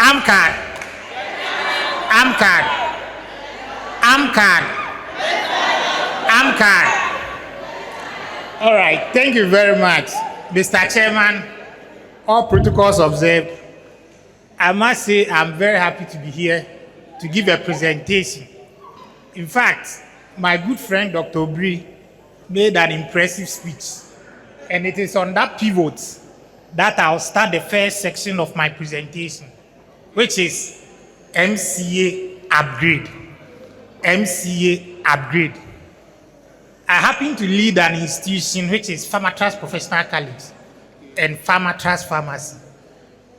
Amcag. Amcag. Amcag. Amcag. All right, thank you very much, Mr. Chairman. All protocols observed. I must say I'm very happy to be here to give a presentation. In fact, my good friend Dr. Obri made an impressive speech, and it is on that pivot that I'll start the first section of my presentation, which is MCA upgrade. MCA upgrade. I happen to lead an institution which is Pharmatrust Professional College and Pharmatrust Pharmacy.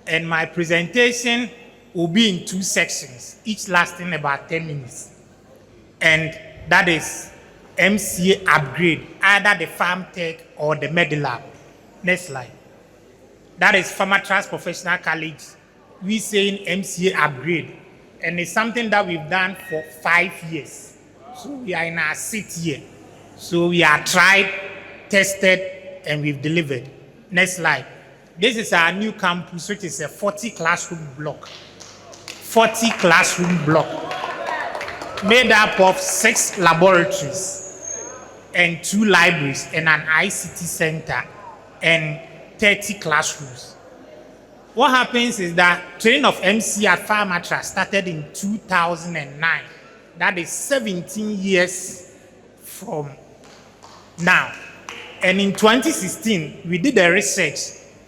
And my presentation will be in two sections, each lasting about 10 minutes. And that is MCA upgrade, either the Farm Tech or the Medilab. Next slide. That is Pharmatrust Professional College. We saying MCA upgrade. And it's something that we've done for 5 years. So we are in our 6th year. So we are tried, tested, and we've delivered. Next slide. This is our new campus, which is a 40 classroom block. 40 classroom block. Made up of 6 laboratories and 2 libraries and an ICT center and 30 classrooms. What happens is that training of MC at Pharmatrust started in 2009. That is 17 years from now. And in 2016, we did a research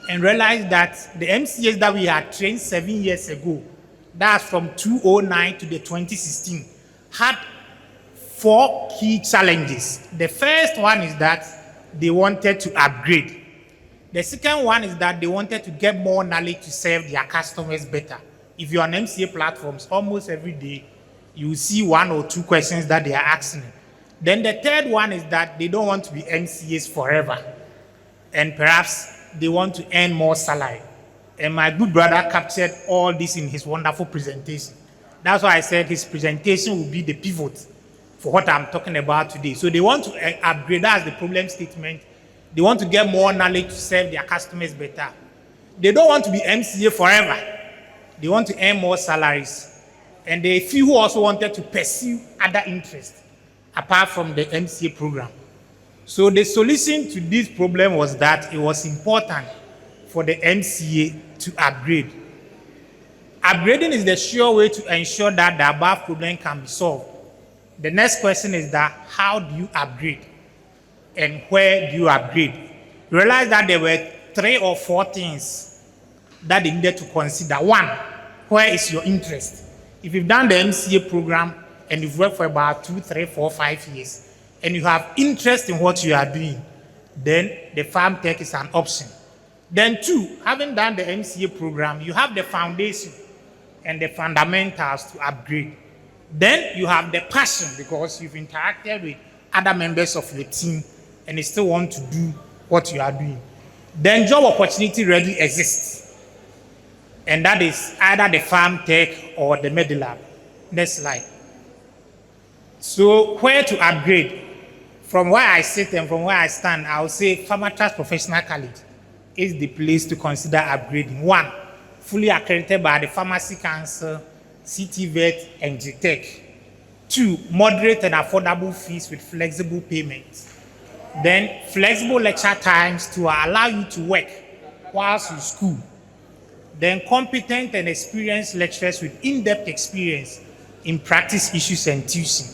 and realized that the MCAs that we had trained 7 years ago, that's from 2009 to the 2016, had 4 key challenges. The first one is that they wanted to upgrade. The second one is that they wanted to get more knowledge to serve their customers better. If you're on MCA platforms, almost every day, you will see 1 or 2 questions that they are asking. Then the third one is that they don't want to be MCAs forever. And perhaps they want to earn more salary. And my good brother captured all this in his wonderful presentation. That's why I said his presentation will be the pivot for what I'm talking about today. So they want to upgrade, that's the problem statement. They want to get more knowledge to serve their customers better. They don't want to be MCA forever. They want to earn more salaries. And there are few who also wanted to pursue other interests apart from the MCA program. So the solution to this problem was that it was important for the MCA to upgrade. Upgrading is the sure way to ensure that the above problem can be solved. The next question is that how do you upgrade? And where do you upgrade? You realize that there were 3 or 4 things that they needed to consider. 1, where is your interest? If you've done the MCA program and you've worked for about 2, 3, 4, 5 years, and you have interest in what you are doing, then the Farm Tech is an option. Then 2, having done the MCA program, you have the foundation and the fundamentals to upgrade. Then you have the passion because you've interacted with other members of the team and you still want to do what you are doing. Then job opportunity readily exists. And that is either the Farm Tech or the Medilab. Next slide. So where to upgrade? From where I sit and from where I stand, I would say Pharmatrust Professional College is the place to consider upgrading. 1, fully accredited by the Pharmacy Council, CTVET, and GTEC. 2, moderate and affordable fees with flexible payments. Then flexible lecture times to allow you to work whilst in school. Then competent and experienced lecturers with in-depth experience in practice issues and teaching.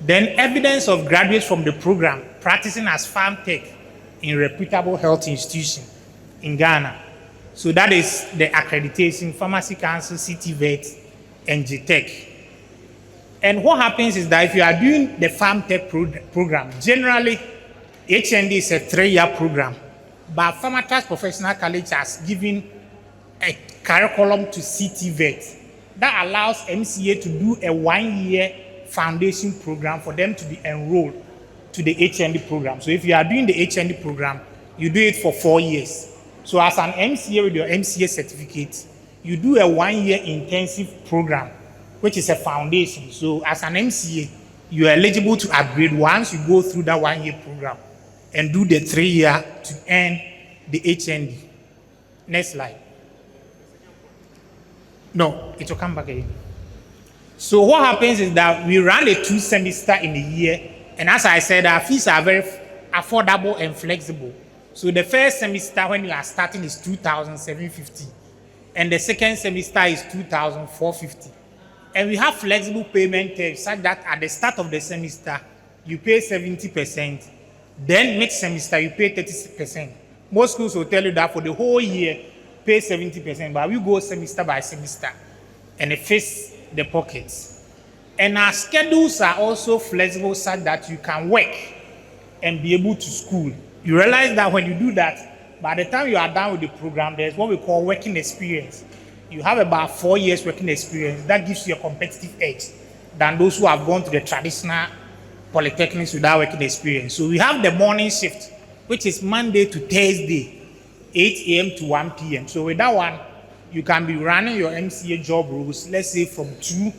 Then evidence of graduates from the program practicing as Farm Tech in reputable health institution in Ghana. So that is the accreditation, Pharmacy Council, CTVET, and GTEC. And what happens is that if you are doing the Farm Tech program, generally, HND is a 3-year program, but Pharmatrust Professional College has given a curriculum to CTVET that allows MCA to do a 1-year foundation program for them to be enrolled to the HND program. So if you are doing the HND program, you do it for 4 years. So as an MCA with your MCA certificate, you do a 1-year intensive program, which is a foundation. So as an MCA, you are eligible to upgrade once you go through that 1-year program and do the 3-year to earn the HND. Next slide. No, it will come back again. So what happens is that we run a 2 semester in a year, and as I said, our fees are very affordable and flexible. So the first semester when you are starting is 2,750, and the second semester is 2,450. And we have flexible payment terms such that at the start of the semester you pay 70%, then next semester you pay 30%. Most schools will tell you that for the whole year pay 70%, but we go semester by semester, and it fits the pockets. And our schedules are also flexible such that you can work and be able to school. You realize that when you do that, by the time you are done with the program, there's what we call working experience. You have about 4 years working experience. That gives you a competitive edge than those who have gone to the traditional polytechnics without working experience. So we have the morning shift, which is Monday to Thursday, 8 a.m. to 1 p.m. So with that one, you can be running your MCA job roles, let's say from 2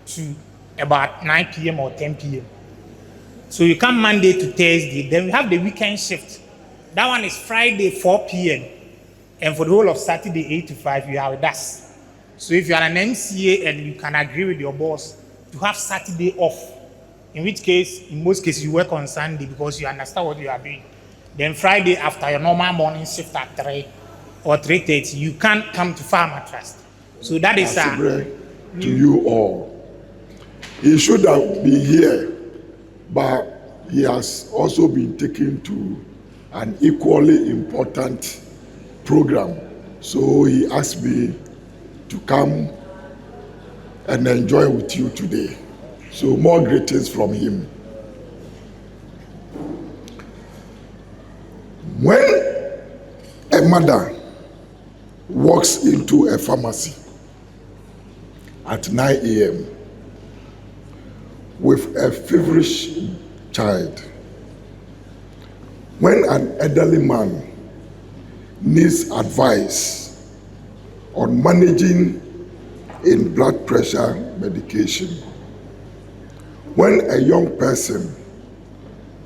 to about 9 p.m. or 10 p.m. So you come Monday to Thursday. Then we have the weekend shift. That one is Friday, 4 p.m. And for the whole of Saturday, 8 to 5, you are with us. So if you are an MCA and you can agree with your boss to have Saturday off, in which case, in most cases, you work on Sunday because you understand what you are doing. Then Friday, after your normal morning shift at 3 or 3:30, you can't come to Farmer Trust. So that is to you all. He should have been here, but he has also been taken to an equally important program. So he asked me to come and enjoy with you today. So more greetings from him. When a mother walks into a pharmacy at 9 a.m. with a feverish child, when an elderly man needs advice on managing in blood pressure medication, when a young person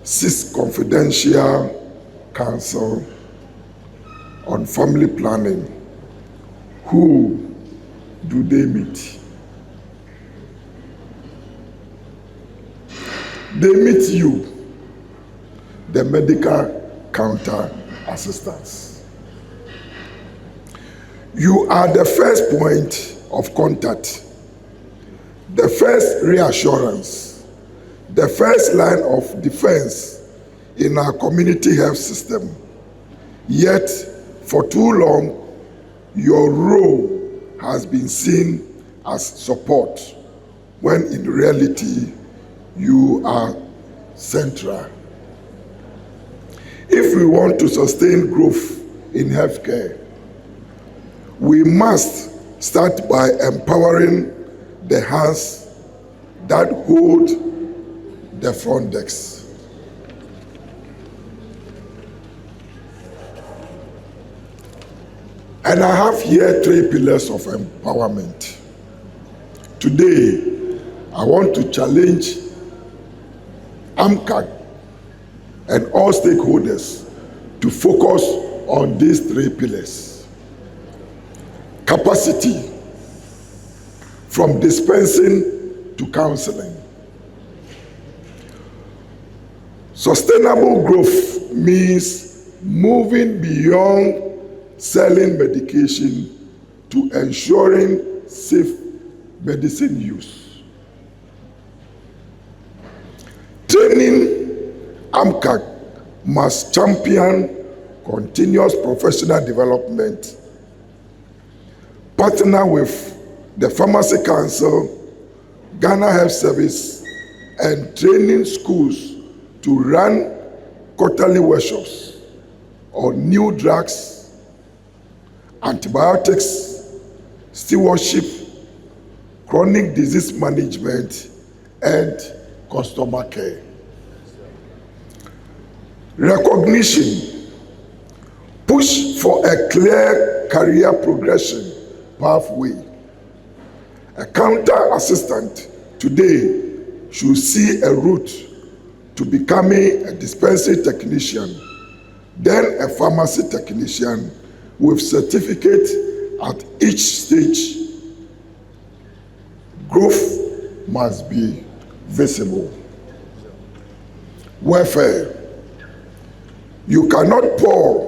seeks confidential counsel on family planning, who do they meet? They meet you, the medical counter assistants. You are the first point of contact, the first reassurance, the first line of defense in our community health system. Yet, for too long, your role has been seen as support, when in reality, you are central. If we want to sustain growth in healthcare, we must start by empowering the hands that hold the front desk. And I have here 3 pillars of empowerment. Today, I want to challenge Amcag and all stakeholders to focus on these 3 pillars. Capacity, from dispensing to counseling. Sustainable growth means moving beyond selling medication to ensuring safe medicine use. Training, Amcag must champion continuous professional development, partner with the Pharmacy Council, Ghana Health Service, and training schools to run quarterly workshops on new drugs, antibiotics, stewardship, chronic disease management, and customer care. Recognition, push for a clear career progression pathway. A counter assistant today should see a route to becoming a dispensary technician, then a pharmacy technician, with certificate at each stage Growth must be visible. Welfare. You cannot pour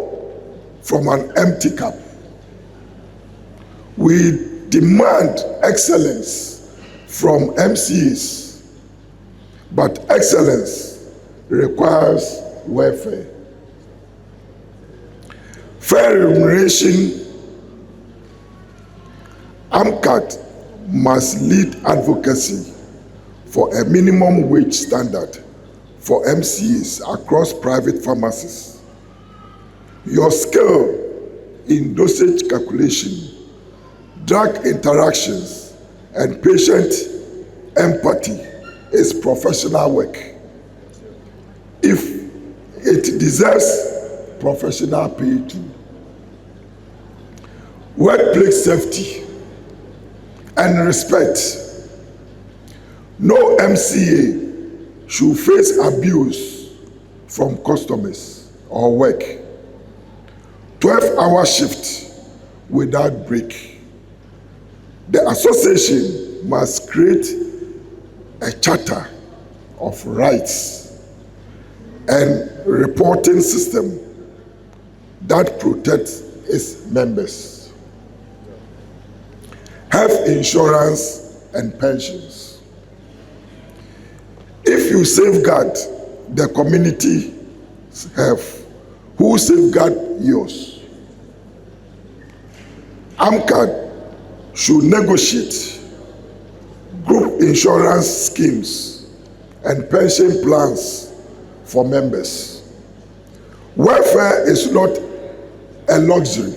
from an empty cup. We demand excellence from MCs, but excellence requires welfare. Fair remuneration. Amcag must lead advocacy for a minimum wage standard for MCs across private pharmacies. Your skill in dosage calculation, drug interactions, and patient empathy is professional work. If it deserves professional pay too. Workplace safety and respect. No MCA should face abuse from customers or work. 12-hour shift without break. The association must create a charter of rights and reporting system that protects its members. Health insurance and pensions. If you safeguard the community's health, who safeguard yours? Amcag should negotiate group insurance schemes and pension plans for members. Welfare is not a luxury.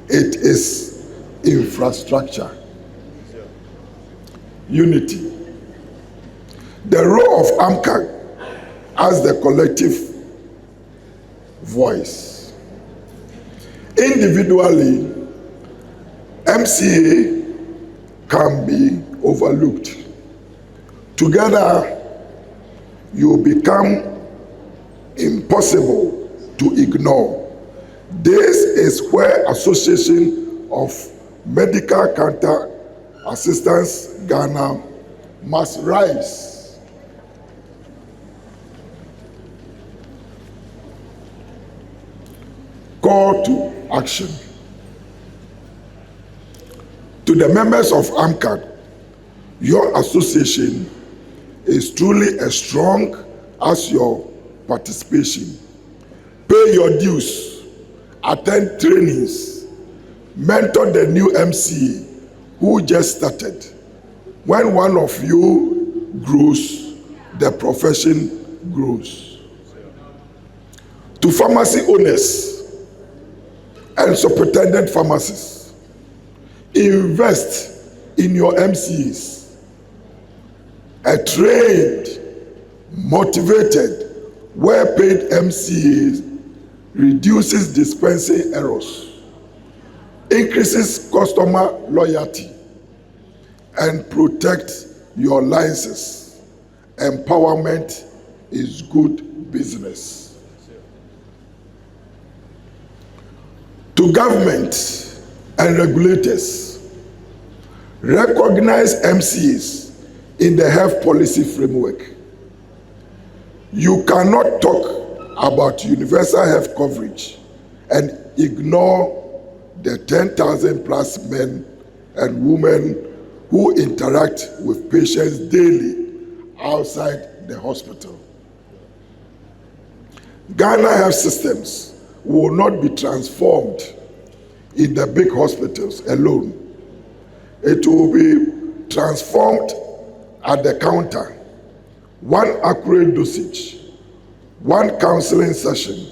It is infrastructure. Unity. The role of Amcag as the collective voice. Individually, MCA can be overlooked. Together, you become impossible to ignore. This is where Association of Medical Counter Assistants Ghana must rise. Call to action. To the members of Amcag, your association is truly as strong as your participation. Pay your dues, attend trainings, mentor the new MC who just started. When one of you grows, the profession grows. To pharmacy owners and superintendent pharmacists, invest in your MCs. A trained, motivated, well-paid MCA reduces dispensing errors, increases customer loyalty, and protects your license. Empowerment is good business. To government and regulators, recognize MCs in the health policy framework. You cannot talk about universal health coverage and ignore the 10,000 plus men and women who interact with patients daily outside the hospital. Ghana health systems will not be transformed in the big hospitals alone. It will be transformed at the counter. One accurate dosage, one counseling session,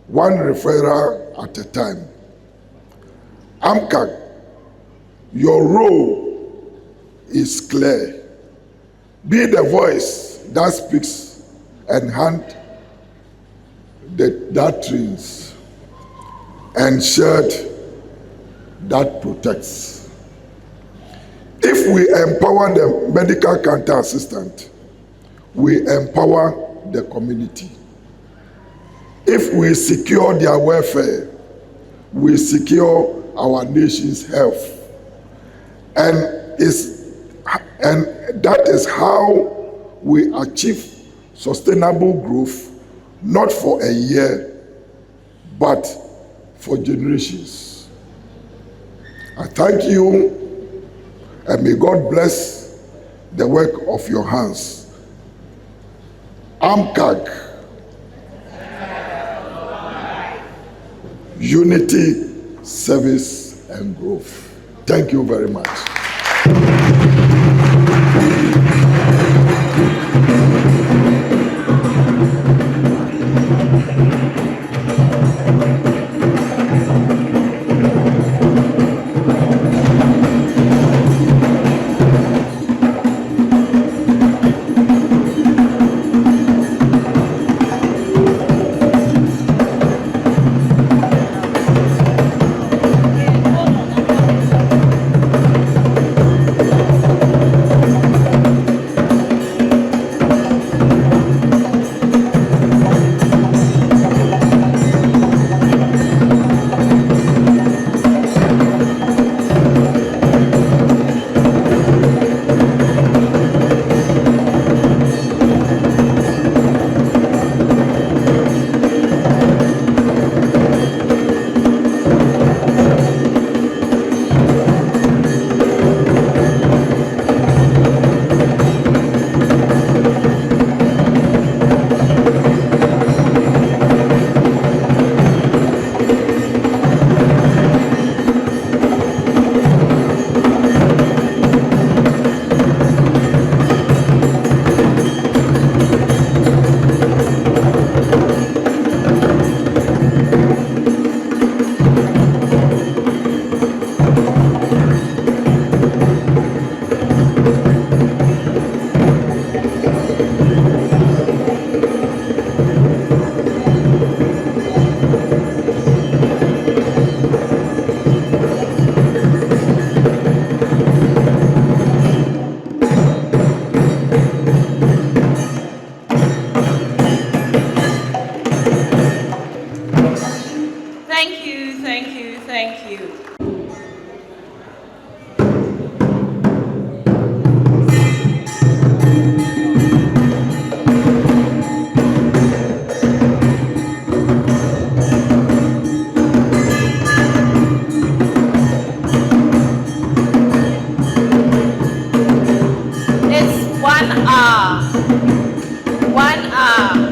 one referral at a time. Amcag, your role is clear. Be the voice that speaks and hand that trains, and shield that protects. If we empower the medical counter assistant, we empower the community. If we secure their welfare, we secure our nation's health. And it's And that is how we achieve sustainable growth, not for a year, but for generations. I thank you, and may God bless the work of your hands. Amcag, unity, service, and growth. Thank you very much. Thank you. It's 1 hour. 1 hour.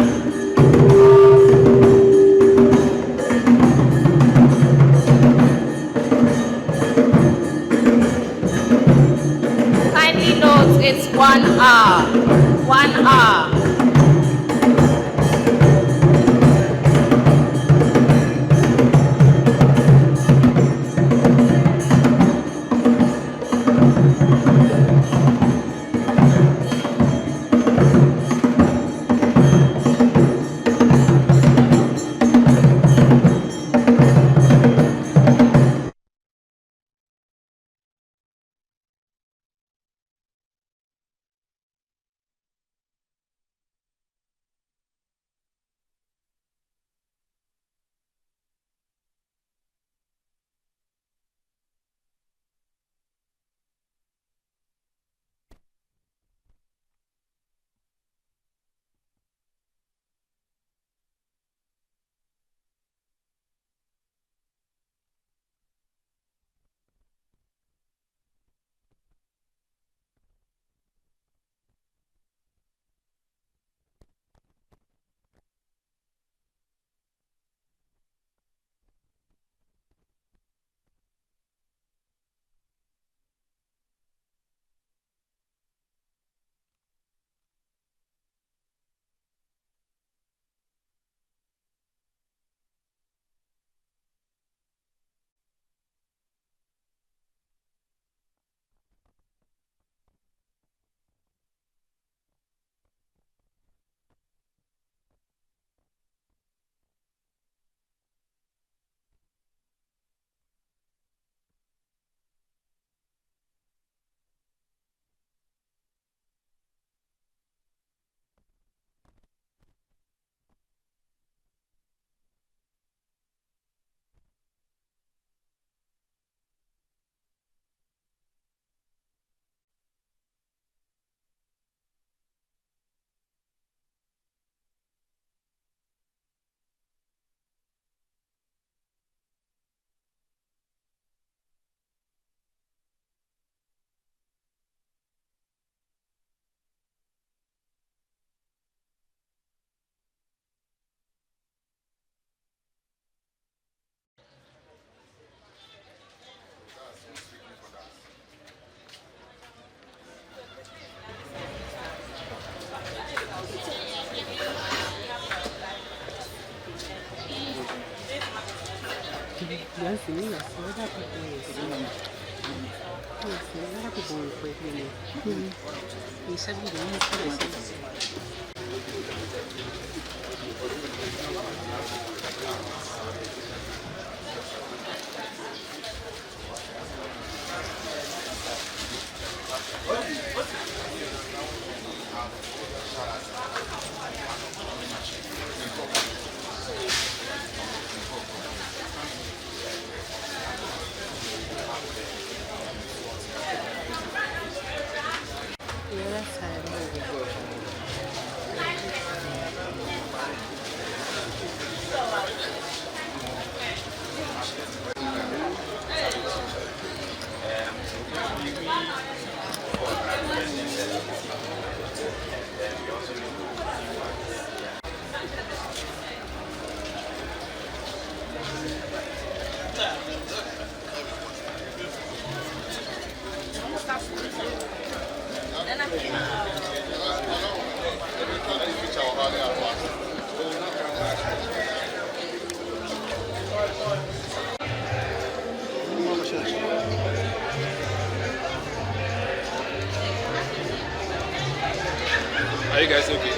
Are you guys okay?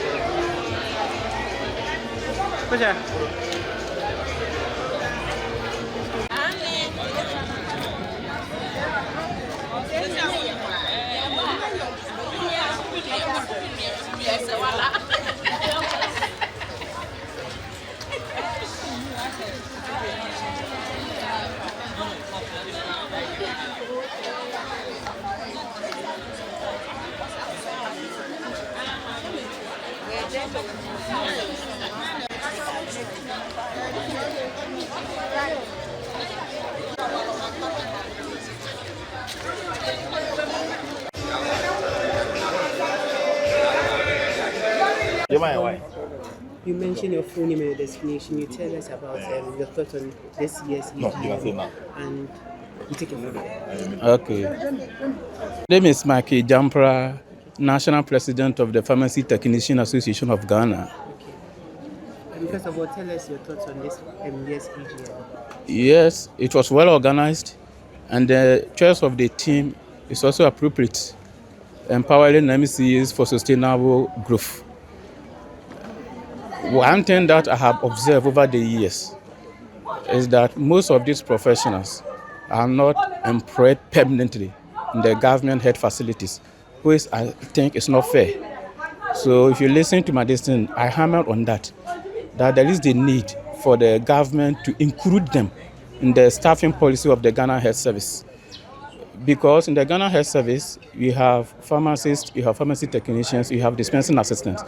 You mentioned your full name and your destination. You tell us about your thoughts on this year's EGM, and you take it from there. Okay. Name is Maki Jampra, National President of the Pharmacy Technician Association of Ghana. Okay. And first of all, tell us your thoughts on this year's EGM. Yes, it was well organized, and the choice of the team is also appropriate, empowering MCAs for sustainable growth. One thing that I have observed over the years is that most of these professionals are not employed permanently in the government health facilities, which I think is not fair. So if you listen to my decision, I hammered on that there is the need for the government to include them in the staffing policy of the Ghana Health Service. Because in the Ghana Health Service, we have pharmacists, you have pharmacy technicians, you have dispensing assistants.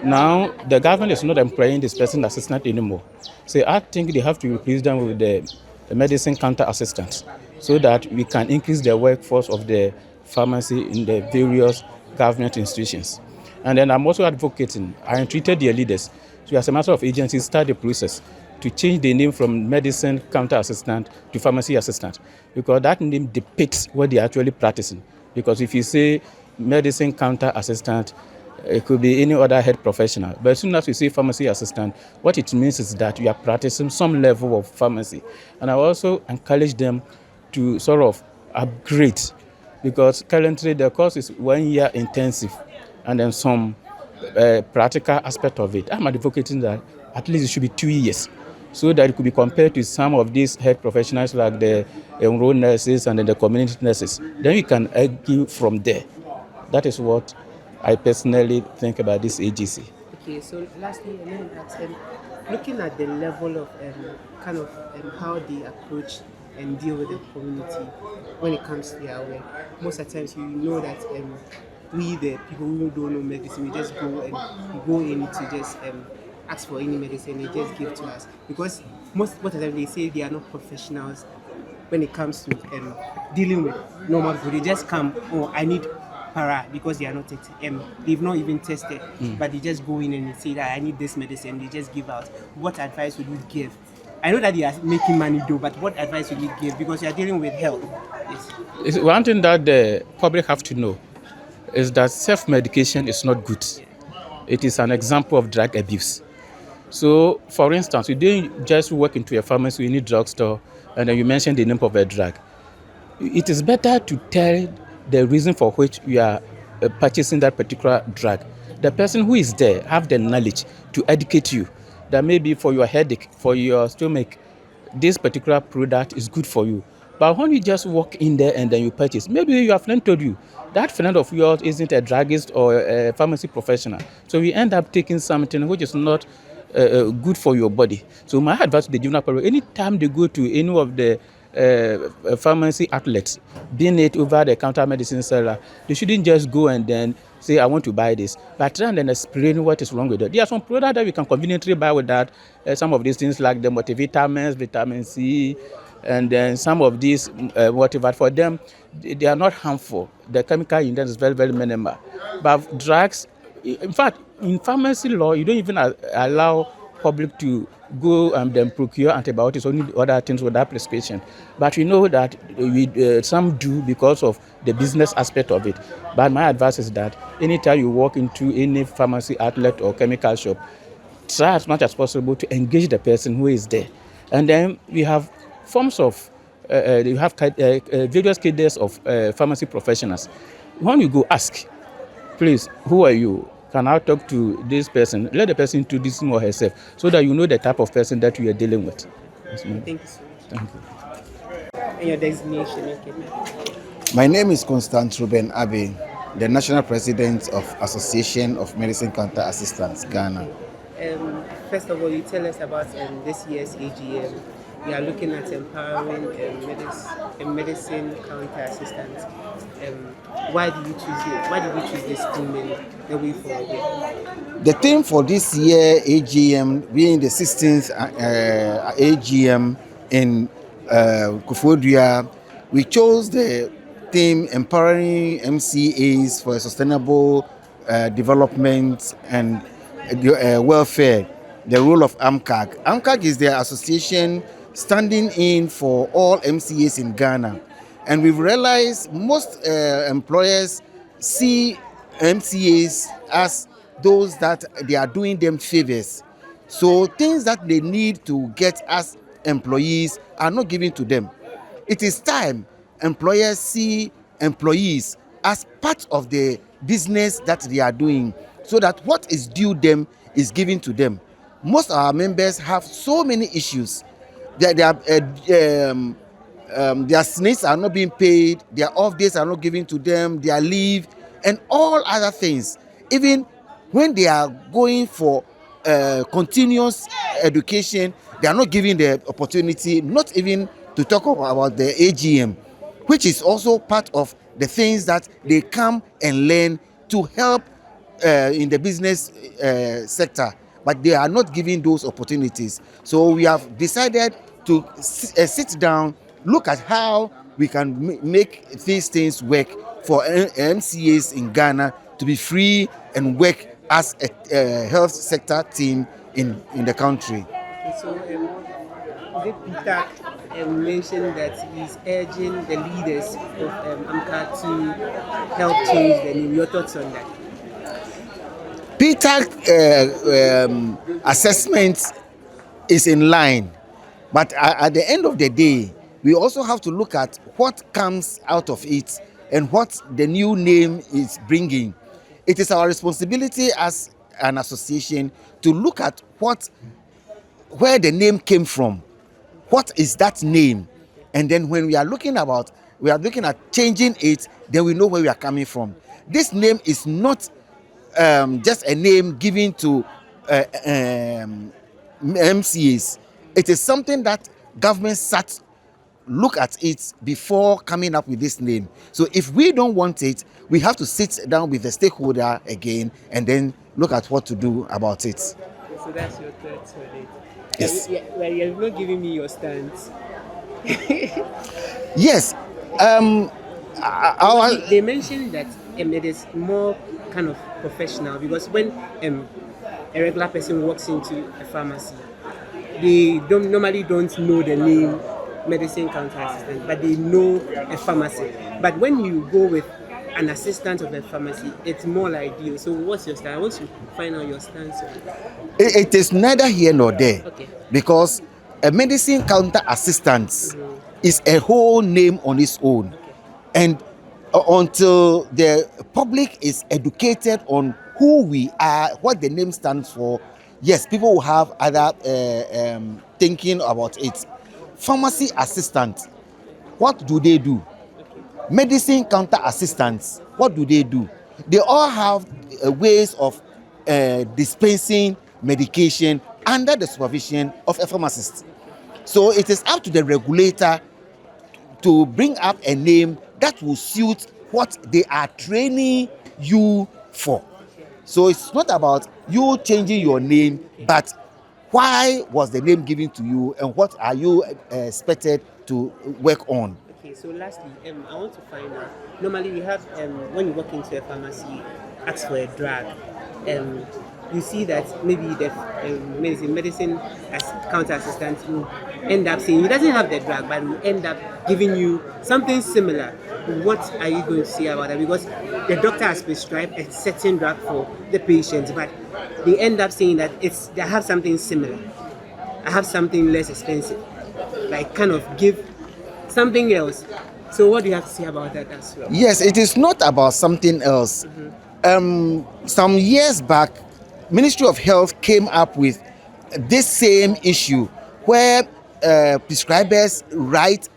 Now, the government is not employing dispensing assistant anymore. So I think they have to replace them with the medicine counter assistants so that we can increase the workforce of the pharmacy in the various government institutions. And then I'm also advocating, I entreated their leaders to, as a matter of agency, start the process to change the name from medicine counter assistant to pharmacy assistant, because that name depicts what they're actually practicing. Because if you say medicine counter assistant, it could be any other health professional. But as soon as you say pharmacy assistant, what it means is that you are practicing some level of pharmacy. And I also encourage them to sort of upgrade, because currently the course is 1 year intensive and then some practical aspect of it. I'm advocating that at least it should be 2 years, so that it could be compared to some of these health professionals like the enrolled nurses and then the community nurses. Then we can argue from there. That is what I personally think about this AGC. Okay, so lastly, I want to ask looking at the level of how they approach and deal with the community when it comes to their work. Most of the times, you know that we, the people who don't know medicine, we just go in to just ask for any medicine, they just give to us. Because most of the time they say they are not professionals when it comes to dealing with normal people. They just come, oh, I need para, because they are not they've not even tested, but they just go in and they say that I need this medicine, they just give out. What advice would you give? I know that they are making money though, but what advice would you give? Because you are dealing with health. Yes. One thing that the public have to know is that self-medication is not good. It is an example of drug abuse. So, for instance, you didn't just walk into a pharmacy, you need drugstore, and then you mention the name of a drug. It is better to tell the reason for which you are purchasing that particular drug. The person who is there have the knowledge to educate you that maybe for your headache, for your stomach, this particular product is good for you. But when you just walk in there and then you purchase, maybe your friend told you that friend of yours isn't a druggist or a pharmacy professional. So you end up taking something which is not good for your body. So my advice to the general public, anytime they go to any of the pharmacy outlets, being it over the counter medicine seller, they shouldn't just go and then say, I want to buy this, but try and then explain what is wrong with it. There are some products that we can conveniently buy with that. Some of these things like the multivitamins, vitamin C, and then some of these whatever, for them, they are not harmful. The chemical in them is very, very minimal. But drugs, in fact, in pharmacy law, you don't even allow public to go and then procure antibiotics or any other things without prescription. But we know that some do because of the business aspect of it. But my advice is that anytime you walk into any pharmacy outlet or chemical shop, try as much as possible to engage the person who is there. And then we have forms of, you have various cadres of pharmacy professionals. When you go, ask, please, who are you? Can I talk to this person? Let the person introduce him or herself so that you know the type of person that you are dealing with. Thank you so much. Thank you. And your designation, okay. My name is Constant Ruben Abe, the National President of Association of Medicine Counter Assistants, Ghana. First of all, you tell us about this year's AGM. We are looking at empowering medicine counter assistants. Why did you choose it? Why did you choose this theme and the way forward? The theme for this year AGM, being the 16th AGM in Koforidua, we chose the theme empowering MCAs for sustainable development and welfare, the role of Amcag. Amcag is the association standing in for all MCAs in Ghana. And we've realized most employers see MCAs as those that they are doing them favors. So things that they need to get as employees are not given to them. It is time employers see employees as part of the business that they are doing, so that what is due them is given to them. Most of our members have so many issues. Their SNIs are not being paid, their off days are not given to them, their leave, and all other things. Even when they are going for continuous education, they are not given the opportunity, not even to talk about the AGM, which is also part of the things that they come and learn to help in the business sector, but they are not given those opportunities. So we have decided to sit down, look at how we can make these things work for MCAs in Ghana to be free and work as a health sector team in the country. So, Peter mentioned that he's urging the leaders of Amcag to help change the name. Your thoughts on that? Peter's assessment is in line, but at the end of the day, we also have to look at what comes out of it and what the new name is bringing. It is our responsibility as an association to look at where the name came from. What is that name? And then when we are looking at changing it, then we know where we are coming from. This name is not just a name given to MCAs. It is something that government look at it before coming up with this name. So if we don't want it, we have to sit down with the stakeholder again and then look at what to do about it. So that's your thoughts on it? Yes. Well, you're not giving me your stance. Yes. They mentioned that it is more kind of professional, because when a regular person walks into a pharmacy, they normally don't know the name medicine counter assistant, but they know a pharmacy. But when you go with an assistant of a pharmacy, it's more like you. So what's your stance? I want to find out your stance on it. It is neither here nor there, Okay. because a medicine counter assistant is a whole name on its own, and until the public is educated on who we are, what the name stands for, yes, people will have other thinking about it. Pharmacy assistant, what do they do? Medicine counter assistants, what do they do? They all have ways of dispensing medication under the supervision of a pharmacist. So it is up to the regulator to bring up a name that will suit what they are training you for. So it's not about you changing your name, but why was the name given to you and what are you expected to work on? Okay, so lastly, I want to find out. Normally, we have when you walk into a pharmacy, ask for a drug. You see that maybe the medicine as counter assistant will end up saying he doesn't have the drug, but will end up giving you something similar. What are you going to say about that? Because the doctor has prescribed a certain drug for the patient, but they end up saying that they have something similar. I have something less expensive, like kind of give something else. So what do you have to say about that as well? Yes, it is not about something else. Some years back, Ministry of Health came up with this same issue where prescribers write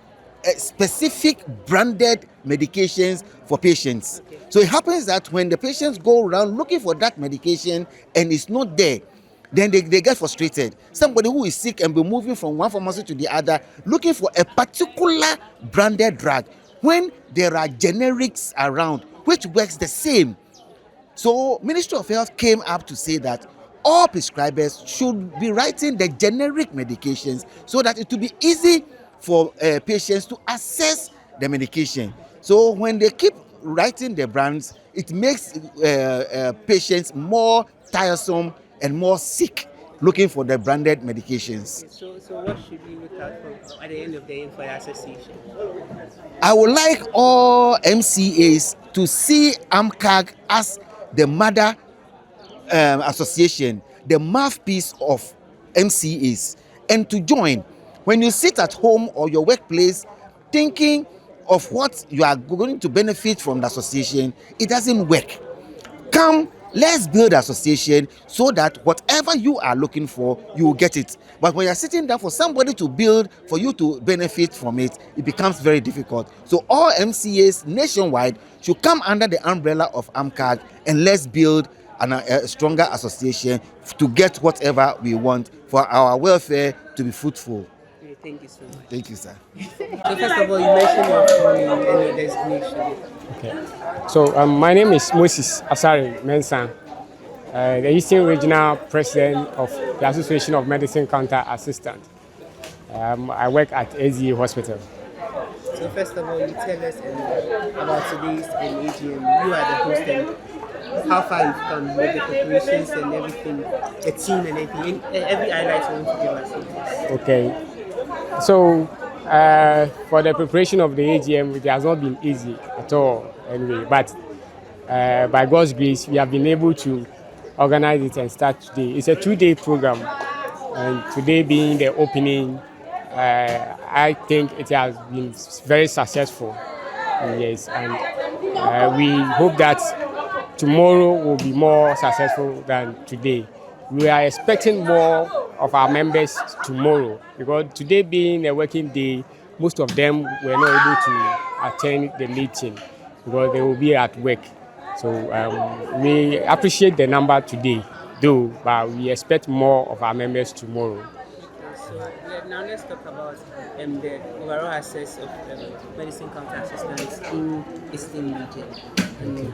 specific branded medications for patients. Okay. So it happens that when the patients go around looking for that medication and it's not there, then they get frustrated. Somebody who is sick and be moving from one pharmacy to the other looking for a particular branded drug when there are generics around which works the same. So Ministry of Health came up to say that all prescribers should be writing the generic medications so that it will be easy for patients to access the medication. So when they keep writing the brands, it makes patients more tiresome and more sick looking for the branded medications. So what should we look out for at the end of the day for the association? I would like all MCAs to see Amcag as the mother association, the mouthpiece of MCAs, and to join. When you sit at home or your workplace thinking of what you are going to benefit from the association, it doesn't work. Come, let's build an association so that whatever you are looking for, you will get it. But when you're sitting down for somebody to build, for you to benefit from it, it becomes very difficult. So all MCAs nationwide should come under the umbrella of Amcag and let's build a stronger association to get whatever we want for our welfare to be fruitful. Thank you so much. Thank you, sir. So first of all, you mentioned your phone and your designation. Okay. So my name is Moses Asari Mensah, the Eastern Regional President of the Association of Medicine Counter Assistants. I work at AZA Hospital. So first of all, you tell us about today's AGM. You are the host and how far you've come with the preparations and everything, the team and everything. Every highlight you want to give us. Okay. So for the preparation of the AGM, it has not been easy at all anyway, but by God's grace, we have been able to organize it and start today. It's a 2-day program, and today being the opening, I think it has been very successful. Yes, and we hope that tomorrow will be more successful than today. We are expecting more of our members tomorrow because today being a working day, most of them were not able to attend the meeting because they will be at work. So we appreciate the number today, though, but we expect more of our members tomorrow. So now let's talk about the overall access of medicine counter assistants in Eastern region.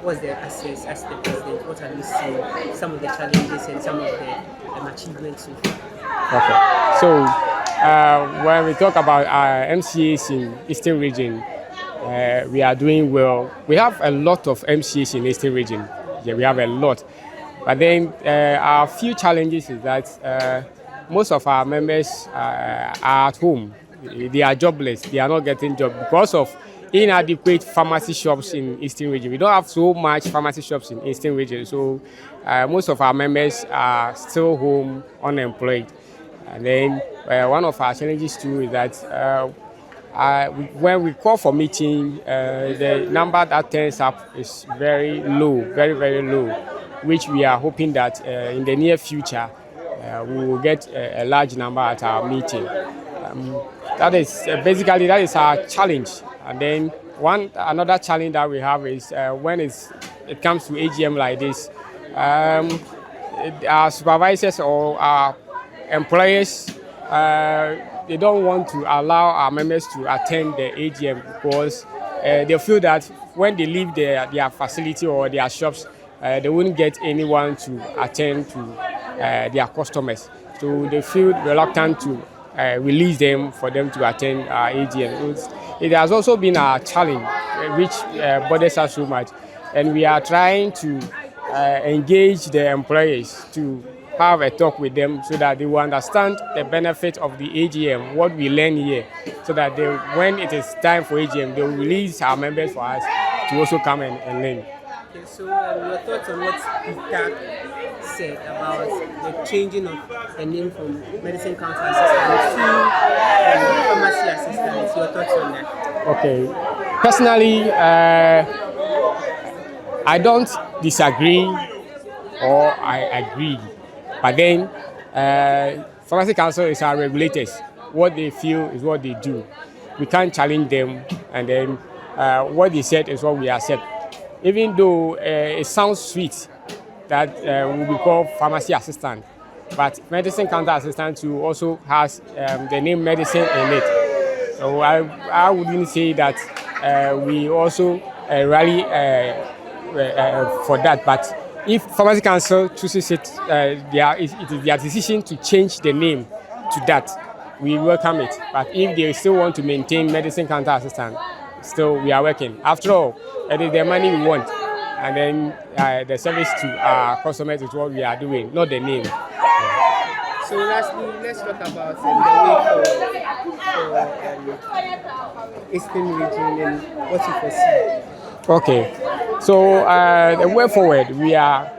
What's the access as the president? What are you seeing? Some of the challenges and some of the achievements so far. Okay. So when we talk about our MCAs in Eastern region, we are doing well. We have a lot of MCAs in Eastern region. Yeah, we have a lot. But then our few challenges is that most of our members are at home. They are jobless. They are not getting jobs because of inadequate pharmacy shops in Eastern Region. We don't have so much pharmacy shops in Eastern Region, so most of our members are still home unemployed. And then one of our challenges too is that when we call for meeting, the number that turns up is very low, very, very low, which we are hoping that in the near future we will get a large number at our meeting. That is basically that is our challenge. And then another challenge that we have is when it comes to AGM like this, our supervisors or our employers, they don't want to allow our members to attend the AGM because they feel that when they leave their facility or their shops, they wouldn't get anyone to attend to their customers. So they feel reluctant to release them for them to attend our AGM. It has also been a challenge which bothers us so much, and we are trying to engage the employers to have a talk with them so that they will understand the benefit of the AGM, what we learn here, so that when it is time for AGM, they will release our members for us to also come and learn. Okay, so your thoughts on what Peter said about the changing of the name from medicine counter assistant to pharmacy assistant, your thoughts on that? Okay, personally, I don't disagree or I agree. But then, pharmacy council is our regulators. What they feel is what they do. We can't challenge them, and then what they said is what we accept. Even though it sounds sweet that we will call pharmacy assistant, but medicine counter assistant too also has the name medicine in it. So I wouldn't say that we also rally for that, but if Pharmacy Council chooses it, it is their decision to change the name to that. We welcome it. But if they still want to maintain medicine counter assistant, still we are working. After all, it is the money we want. And then the service to our customers is what we are doing, not the name. So lastly, let's talk about the way for Eastern Region and what you foresee. Okay, so the way forward, we are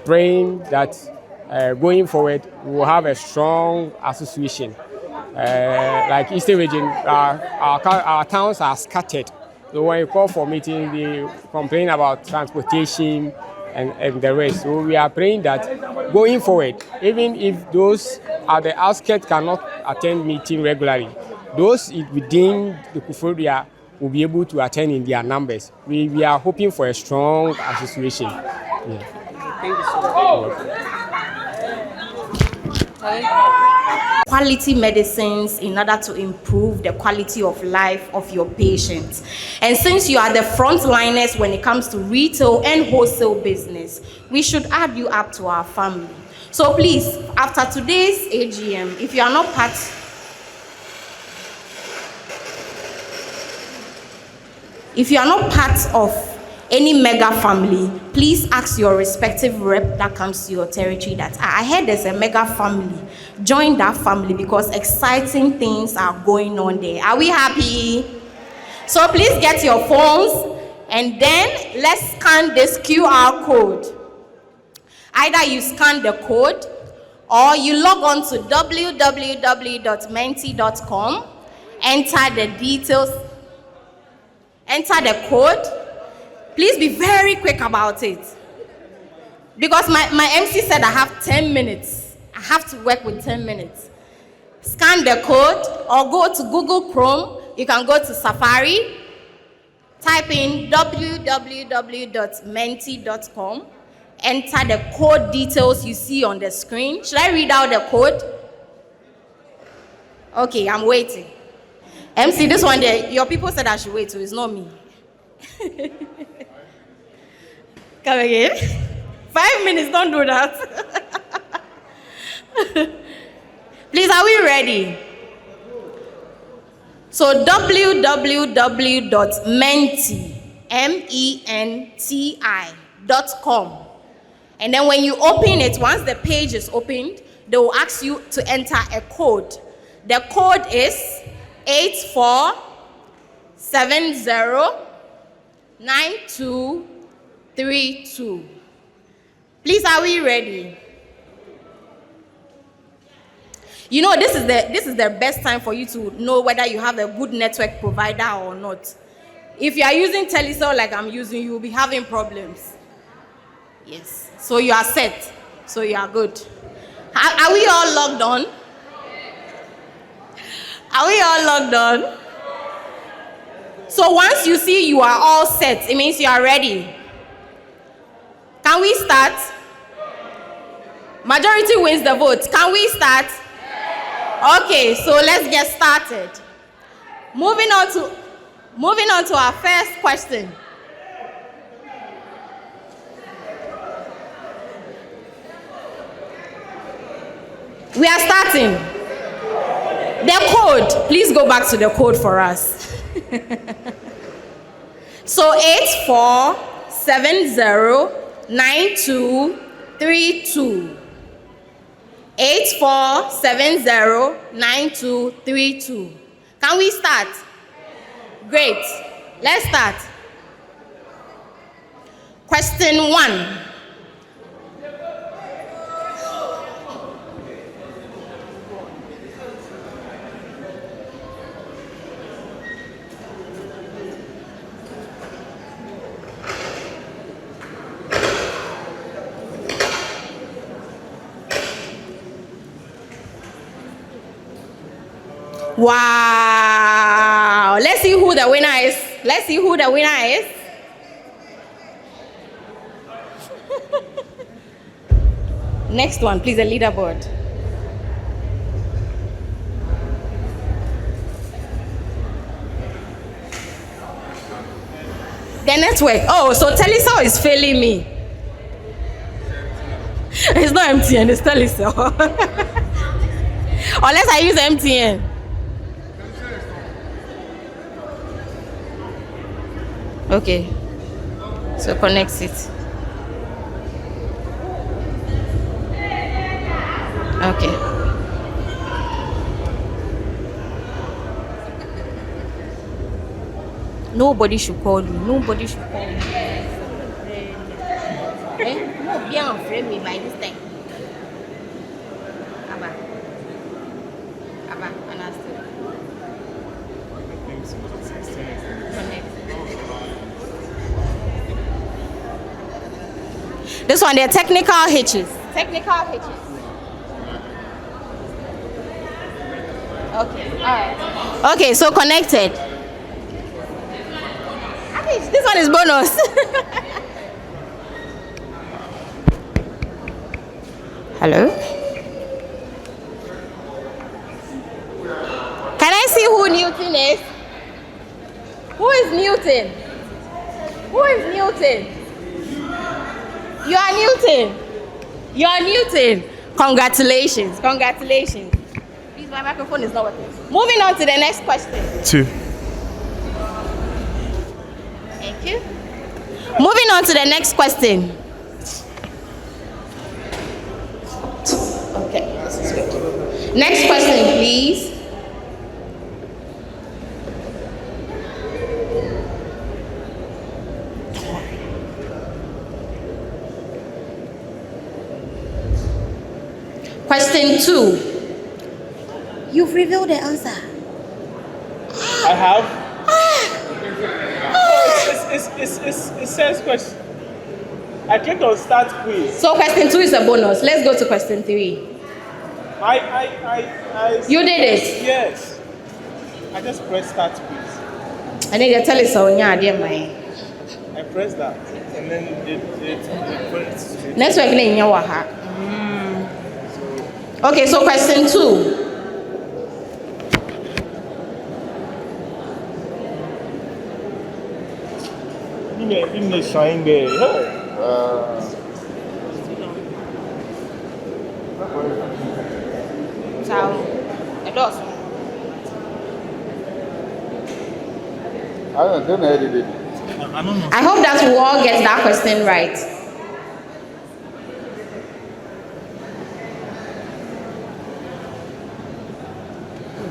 praying that going forward we will have a strong association. Like Eastern Region, our towns are scattered. So when you call for meeting, they complain about transportation and the rest. So we are praying that going forward, even if those at the outskirts cannot attend meeting regularly, those within the Koforidua will be able to attend in their numbers. We are hoping for a strong association. Yeah. Thank you so much. Quality medicines in order to improve the quality of life of your patients. And since you are the frontliners when it comes to retail and wholesale business, we should add you up to our family. So please, after today's AGM, if you are not part of any mega family, please ask your respective rep that comes to your territory that I heard there's a mega family. Join that family because exciting things are going on there. Are we happy? So please get your phones and then let's scan this QR code. Either you scan the code or you log on to www.menti.com, enter the details, enter the code. Please be very quick about it. Because my MC said I have 10 minutes. I have to work with 10 minutes. Scan the code or go to Google Chrome. You can go to Safari. Type in www.menti.com. Enter the code details you see on the screen. Should I read out the code? Okay, I'm waiting. MC, this one there, your people said I should wait, so it's not me. Come again. 5 minutes, don't do that. Please, are we ready? So www.menti.com. And then when you open it, once the page is opened, they will ask you to enter a code. The code is 709232. Please, are we ready? You know, this is the best time for you to know whether you have a good network provider or not. If you are using Telecel like I'm using, you will be having problems. Yes. So you are set. So you are good. Are we all logged on? Are we all logged on? So once you see you are all set, it means you are ready. Can we start? Majority wins the vote. Can we start? Okay, so let's get started. Moving on to our first question. We are starting. The code, please go back to the code for us. So 84709232. 84709232. Can we start? Great. Let's start. Question 1. Wow. Let's see who the winner is. Let's see who the winner is. Next one, please, the leaderboard. The network. Oh, so Telecel is failing me. It's not MTN, it's Telecel. Unless I use MTN. Okay. So connect it. Okay. Nobody should call you. Nobody should call you. No, be afraid me by this time. Abba, understood. Connect. This one, they're technical hitches. Technical hitches. Okay, all right. Okay, so connected. This one is bonus. Hello? Can I see who Newton is? Who is Newton? Who is Newton? You are Newton. You are Newton. Congratulations. Congratulations. Please, my microphone is not working. Moving on to the next question. 2. Thank you. Moving on to the next question. Okay, this is good. Next question, please. Question 2. You've revealed the answer. I have. It says question. I clicked on start quiz. So question 2 is a bonus. Let's go to question 3. You did it? Yes. I just pressed start quiz. I need to tell you so. Yeah, dear my. I pressed that, and then it went straight. Next week, in your waha. Okay, so question 2. In the shine there. So, it does. I don't know. I hope that we all get that question right.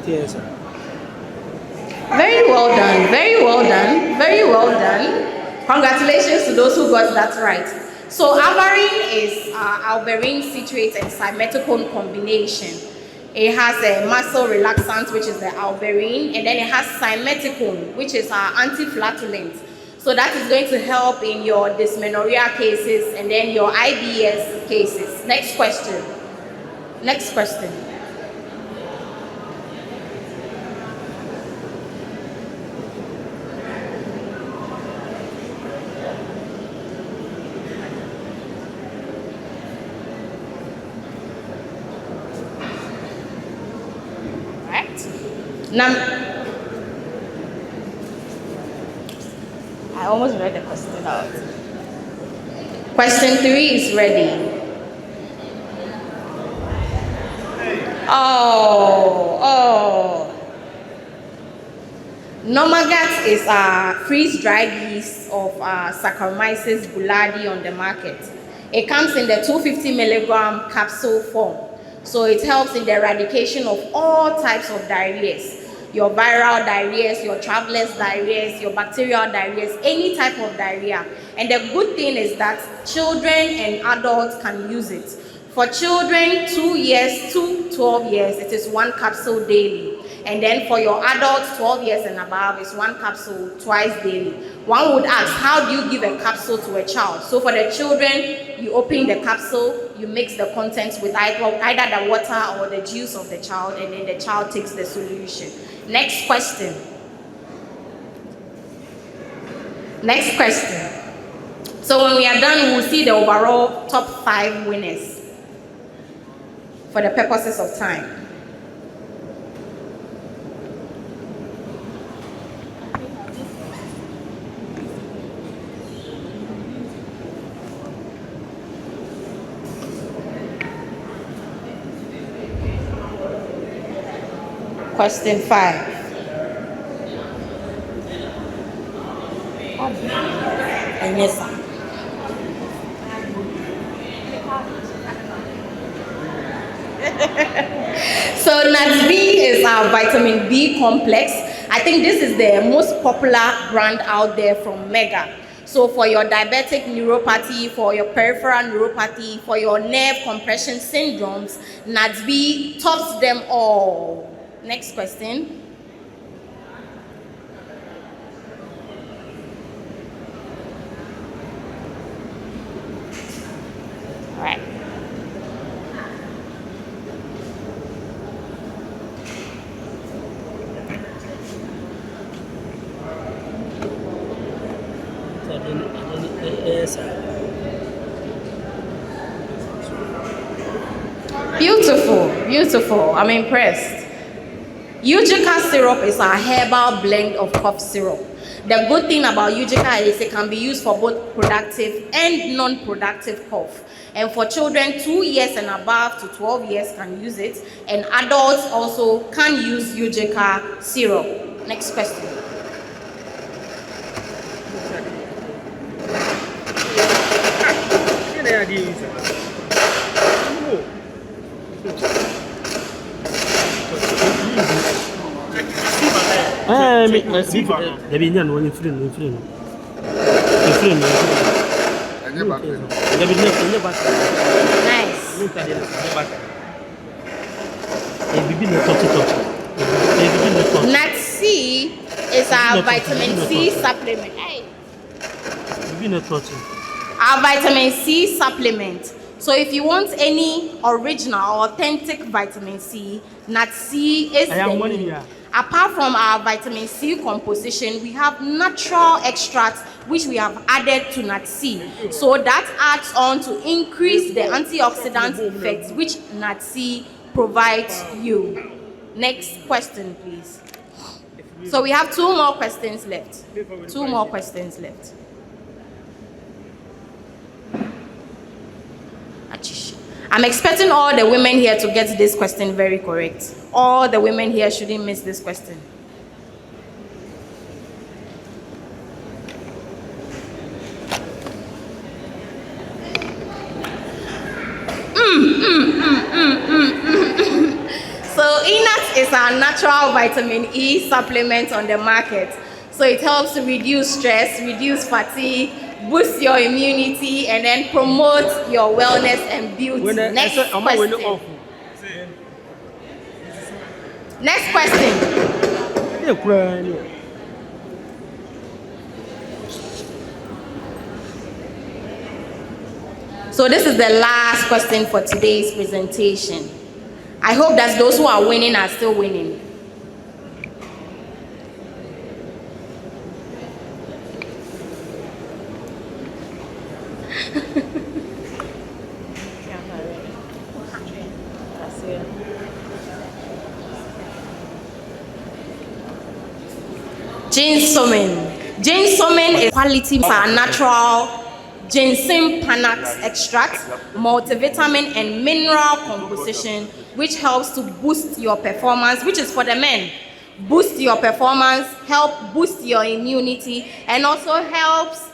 Yes, sir. Very well done, very well done, very well done. Congratulations to those who got that right. So Alvarin is Alvarin citrate and simethicone combination. It has a muscle relaxant, which is the Alvarin, and then it has simethicone, which is our anti-flatulent. So that is going to help in your dysmenorrhea cases and then your IBS cases. Next question. Next question. I almost read the question out. Question 3 is ready. Oh. Nomagat is a freeze-dried yeast of Saccharomyces boulardii on the market. It comes in the 250 milligram capsule form. So it helps in the eradication of all types of diarrheas. Your viral diarrheas, your traveler's diarrheas, your bacterial diarrheas, any type of diarrhea. And the good thing is that children and adults can use it. For children, 2 years to 12 years, it is 1 capsule daily. And then for your adults, 12 years and above, it's 1 capsule twice daily. One would ask, how do you give a capsule to a child? So for the children, you open the capsule, you mix the contents with either the water or the juice of the child, and then the child takes the solution. Next question. Next question. So when we are done, we'll see the overall top 5 winners for the purposes of time. Question 5. And yes, sir. So NATB is our vitamin B complex. I think this is the most popular brand out there from Mega. So for your diabetic neuropathy, for your peripheral neuropathy, for your nerve compression syndromes, NATB tops them all. Next question. All right. Beautiful, beautiful. I'm impressed. Eugica syrup is a herbal blend of cough syrup. The good thing about Eugica is it can be used for both productive and non-productive cough. And for children 2 years and above to 12 years can use it. And adults also can use Eugica syrup. Next question. Nat C is our vitamin C supplement. Our vitamin C supplement. So if you want any original, authentic vitamin C, Nat C is the name. Apart from our vitamin C composition, we have natural extracts which we have added to Nat C. So that adds on to increase the antioxidant effects which Nat C provides you. Next question, please. So we have 2 more questions left. 2 more questions left. I'm expecting all the women here to get this question very correct. All the women here shouldn't miss this question. So Enat It's a natural vitamin E supplement on the market. So it helps to reduce stress, reduce fatigue, boost your immunity, and then promote your wellness and beauty. Next question. Next question. So this is the last question for today's presentation. I hope that those who are winning are still winning. Ginseng. Ginseng is quality for natural ginseng panax extract, multivitamin and mineral composition, which helps to boost your performance, which is for the men. Boost your performance, help boost your immunity, and also helps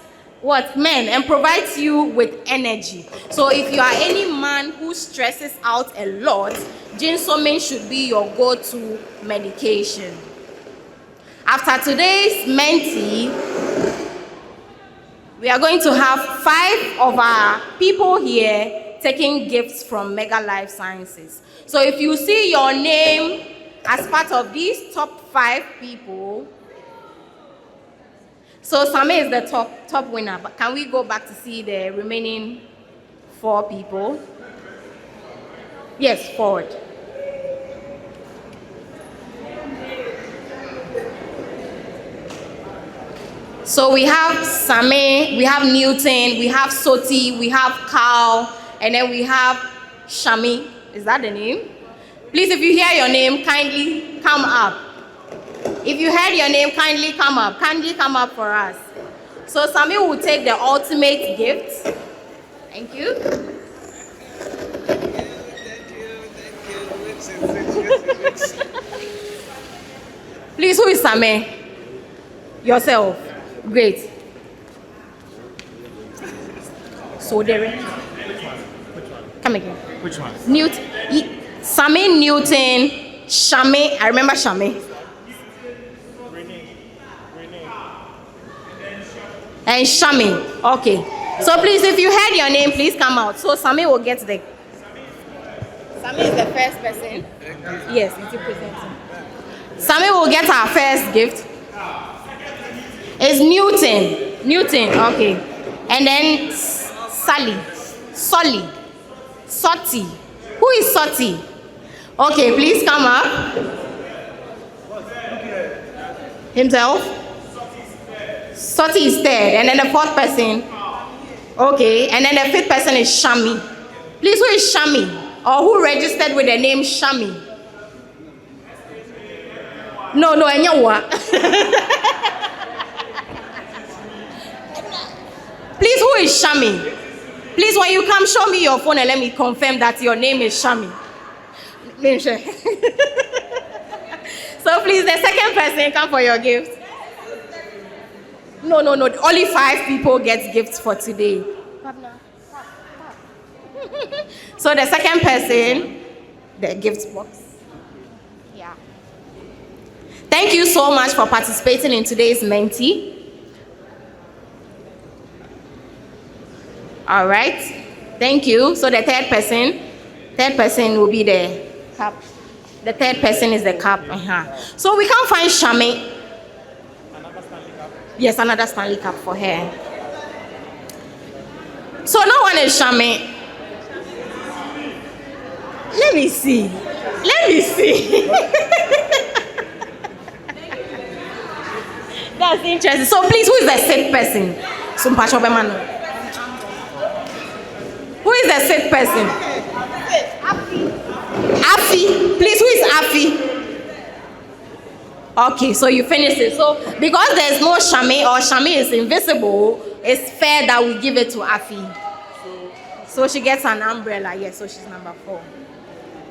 men and provides you with energy. So if you are any man who stresses out a lot, ginseng should be your go-to medication. After today's Menti, we are going to have 5 of our people here taking gifts from Mega Life Sciences. So if you see your name as part of these top 5 people, so Same is the top winner, but can we go back to see the remaining 4 people? Yes, forward. So we have Same, we have Newton, we have Soti, we have Carl, and then we have Shami. Is that the name? Please, if you hear your name, kindly come up. If you heard your name, kindly come up. Kindly come up for us. So Sami will take the ultimate gift. Thank you. Please, who is Sami? Yourself. Great. So there. Come again. Which one? Newton. Sami, Newton, Shami. I remember Shami. And Shami. Okay. So please, if you heard your name, please come out. So Sami will get the. Sami is the first person. Yes, it's presenting. Sami will get our first gift. It's Newton. Newton, okay. And then Sally. Solly. Soti. Who is Soti? Okay, please come up. Himself? Soti is third. And then the 4th person. Okay. And then the 5th person is Shami. Please, who is Shami? Or who registered with the name Shami? No, Enyawa. Please, who is Shami? Please, when you come, show me your phone and let me confirm that your name is Shami. So please, the second person, come for your gift. No. Only 5 people get gifts for today. So the second person, the gift box. Yeah. Thank you so much for participating in today's Menti. All right. Thank you. So the third person will be the cup. The third person is the cup. So we can't find Shami. Another Stanley Cup? Yes, another Stanley Cup for her. So no one is Shami. Let me see. That's interesting. So please, who is the 6th person? Who is the 6th person? Afi. Please, who is Afi? Okay, so you finish it. So because there's no Shami or Shami is invisible, it's fair that we give it to Afi. So she gets an umbrella. Yes, so she's number 4.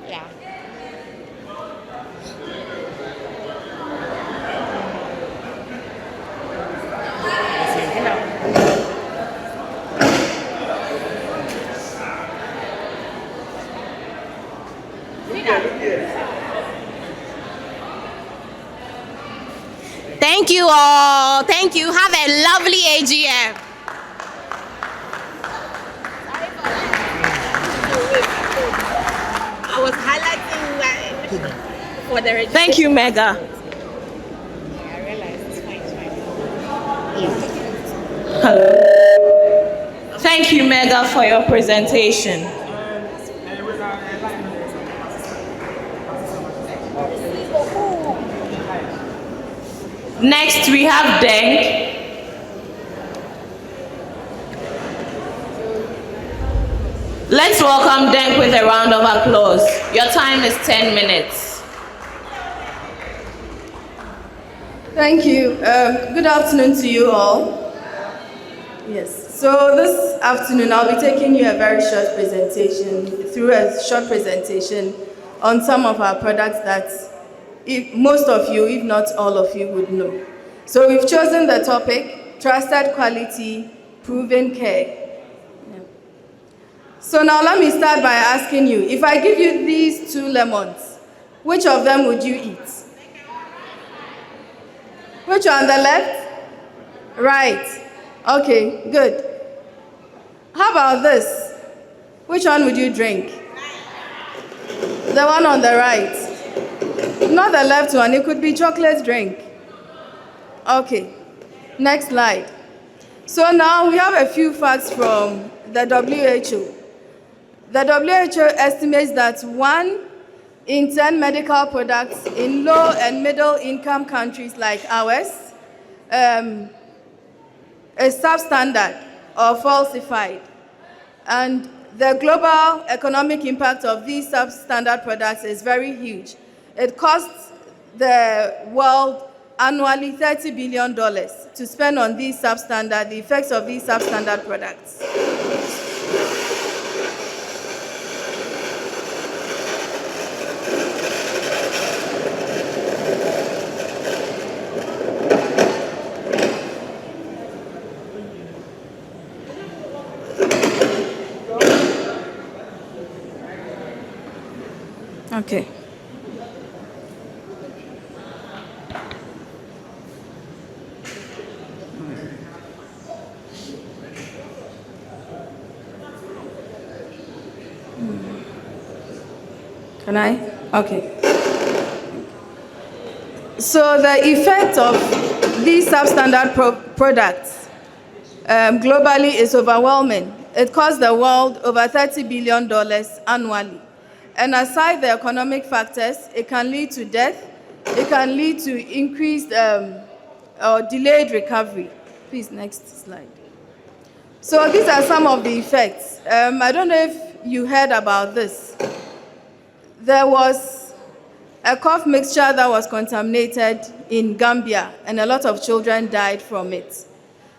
Yeah. Thank you all. Thank you. Have a lovely AGM. I was highlighting for the registration. Thank you, Mega. I realized it's fine. Hello. Thank you, Mega, for your presentation. Next, we have Deng. Let's welcome Deng with a round of applause. Your time is 10 minutes. Thank you. Good afternoon to you all. Yes, so this afternoon I'll be taking you a very short presentation, on some of our products that most of you, if not all of you, would know. So we've chosen the topic, trusted quality, proven care. So now let me start by asking you, if I give you these 2 lemons, which of them would you eat? Which one, the left? Right. Okay, good. How about this? Which one would you drink? The one on the right. Not the left one, it could be chocolate drink. Okay, next slide. So now we have a few facts from the WHO. The WHO estimates that 1 in 10 medical products in low and middle income countries like ours is substandard or falsified. And the global economic impact of these substandard products is very huge. It costs the world annually $30 billion to spend on the effects of these substandard products. Okay. Can I? Okay. So the effect of these substandard products globally is overwhelming. It costs the world over $30 billion annually. And aside the economic factors, it can lead to death, it can lead to increased or delayed recovery. Please, next slide. So these are some of the effects. I don't know if you heard about this. There was a cough mixture that was contaminated in Gambia, and a lot of children died from it.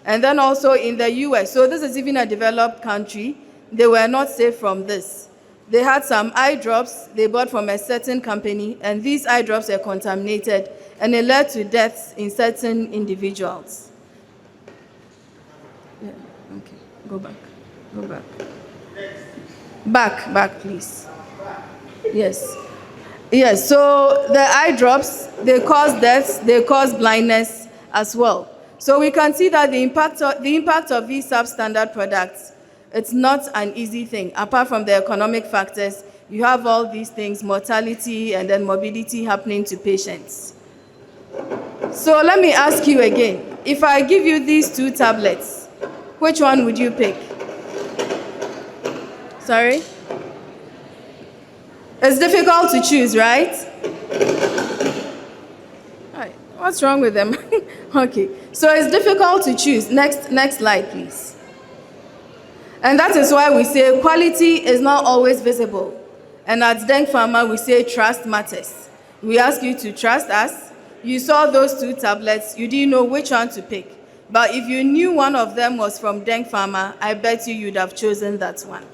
And then also in the US, so this is even a developed country, they were not safe from this. They had some eye drops they bought from a certain company, and these eye drops were contaminated, and it led to deaths in certain individuals. Yeah, okay, go back. Back, please. Yes. Yes, so the eye drops, they cause deaths, they cause blindness as well. So we can see that the impact of these substandard products, it's not an easy thing. Apart from the economic factors, you have all these things, mortality and then morbidity happening to patients. So let me ask you again, if I give you these 2 tablets, which one would you pick? Sorry? It's difficult to choose, right? All right. What's wrong with them? Okay, so it's difficult to choose. Next slide, please. And that is why we say quality is not always visible. And at Deng Pharma, we say trust matters. We ask you to trust us. You saw those 2 tablets, you didn't know which one to pick. But if you knew one of them was from Deng Pharma, I bet you'd have chosen that one.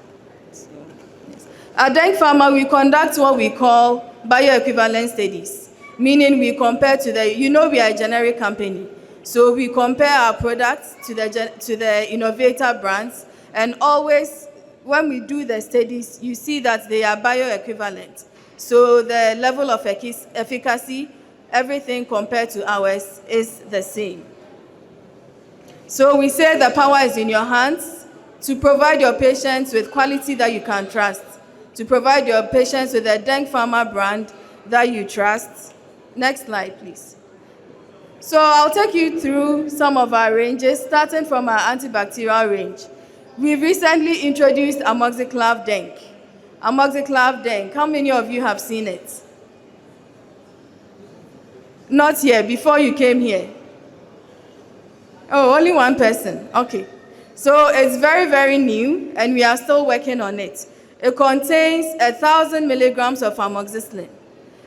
At Deng Pharma, we conduct what we call bioequivalence studies, meaning we compare to we are a generic company. So we compare our products to the innovator brands, and always when we do the studies, you see that they are bioequivalent. So the level of efficacy everything compared to ours is the same. So we say the power is in your hands to provide your patients with quality that you can trust, to provide your patients with a Deng Pharma brand that you trust. Next slide, please. So I'll take you through some of our ranges, starting from our antibacterial range. We've recently introduced Amoxiclav Deng. Amoxiclav Deng, how many of you have seen it? Not here, before you came here. Oh, only one person, okay. So it's very, very new, and we are still working on it. It contains 1,000 milligrams of amoxicillin.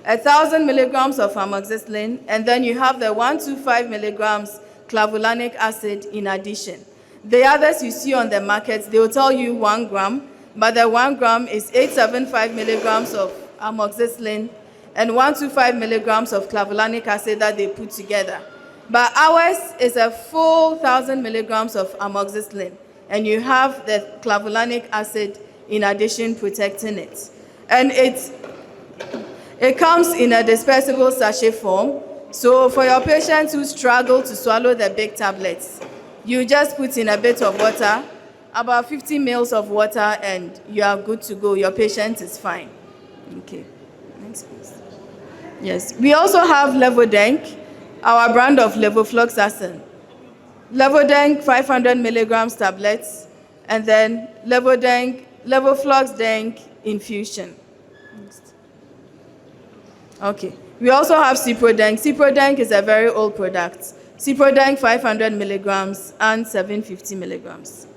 1,000 milligrams of amoxicillin, and then you have the 125 milligrams clavulanic acid in addition. The others you see on the market, they will tell you 1 gram, but the 1 gram is 875 milligrams of amoxicillin and 125 milligrams of clavulanic acid that they put together. But ours is a full 1,000 milligrams of amoxicillin, and you have the clavulanic acid in addition protecting it. And it comes in a dispersible sachet form. So for your patients who struggle to swallow the big tablets, you just put in a bit of water, about 50 mils of water, and you are good to go. Your patient is fine. Okay, next please. Yes, we also have Levodenc, our brand of levofloxacin. Levodenc 500 milligrams tablets, and then Levoflox Denc infusion. Next. Okay, we also have Ciprodenc. Ciprodenc is a very old product. Ciprodenc 500 milligrams and 750 milligrams.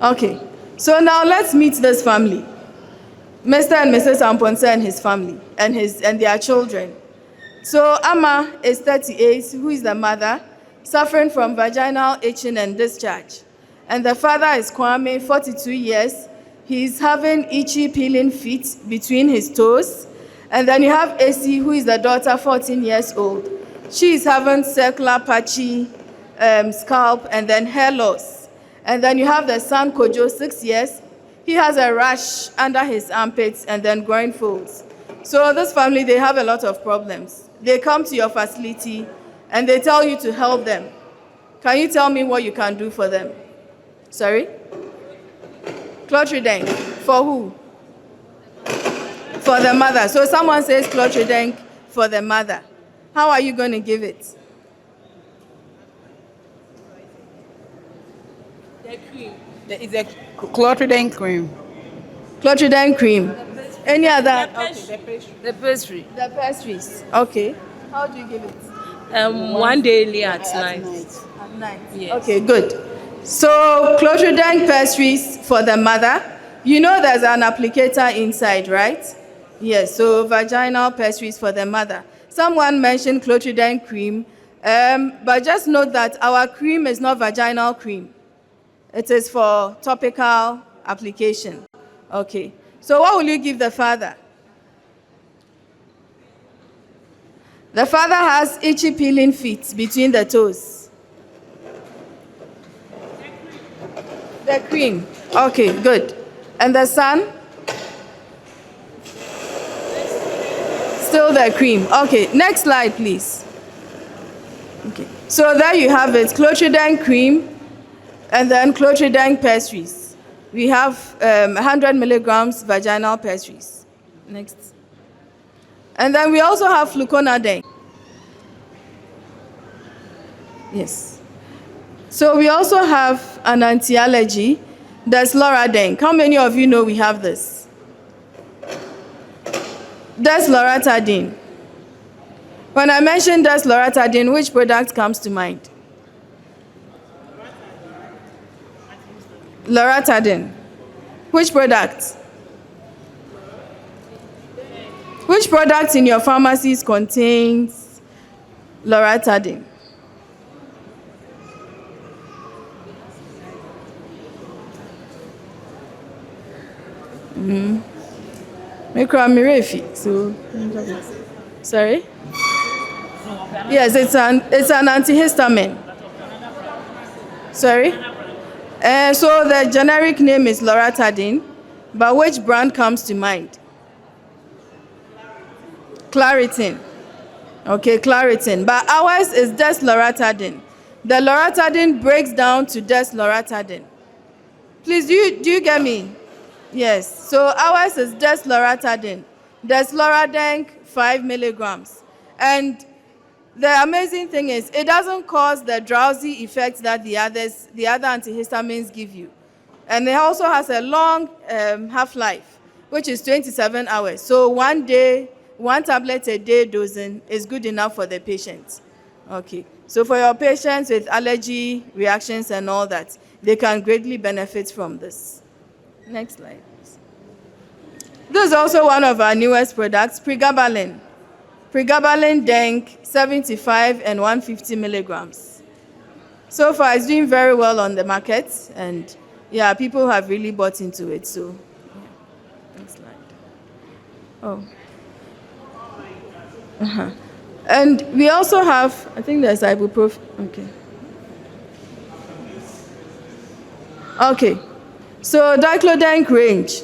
Okay, so now let's meet this family. Mr. and Mrs. Amponse and his family and their children. So Amma is 38, who is the mother, suffering from vaginal itching and discharge. And the father is Kwame, 42 years. He's having itchy, peeling feet between his toes. And then you have AC, who is the daughter, 14 years old. She is having circular, patchy scalp and then hair loss. And then you have the son, Kojo, 6 years. He has a rash under his armpits and then groin folds. So this family, they have a lot of problems. They come to your facility and they tell you to help them. Can you tell me what you can do for them? Sorry? Clotrideng. For who? For the mother. So someone says Clotrideng for the mother. How are you going to give it? The cream. It's a Clotrideng cream. Clotrideng cream. Any other? The pastry. The pastries. Okay. How do you give it? One daily at night. At night. Yes. Okay, good. So Clotrideng pastries for the mother. You know there's an applicator inside, right? Yes, so vaginal pastries for the mother. Someone mentioned Clotrideng cream, but just note that our cream is not vaginal cream. It is for topical application. Okay, so what will you give the father? The father has itchy, peeling feet between the toes. The cream. Okay, good. And the son? Still the cream. Okay, next slide, please. Okay, so there you have it, Clotrideng cream and then Clotrideng pastries. We have 100 milligrams vaginal pastries. Next. And then we also have Fluconadeng. Yes. So we also have an anti-allergy, that's Loradeng. How many of you know we have this? That's Loratadine. When I mention that's Loratadine, which product comes to mind? Loratadine. Which product? Which product in your pharmacies contains Loratadine? So, sorry? Yes, it's an antihistamine. Sorry? So the generic name is Loratadine, but which brand comes to mind? Claritin. Okay, Claritin. But ours is desloratadine. The loratadine breaks down to desloratadine. Please, do you get me? Yes. So ours is desloratadine. Desloradenc 5 milligrams. And the amazing thing is, it doesn't cause the drowsy effects that the other antihistamines give you. And it also has a long half-life, which is 27 hours. So 1 day, 1 tablet a day dosing is good enough for the patient. Okay. So for your patients with allergy reactions and all that, they can greatly benefit from this. Next slide, please. This is also one of our newest products, pregabalin. Pregabalin Denk 75 and 150 milligrams. So far, it's doing very well on the market, and yeah, people have really bought into it. So, yeah. Next slide. Oh. And we also have, I think there's ibuprofen. Okay. Okay. So Diclodenc range.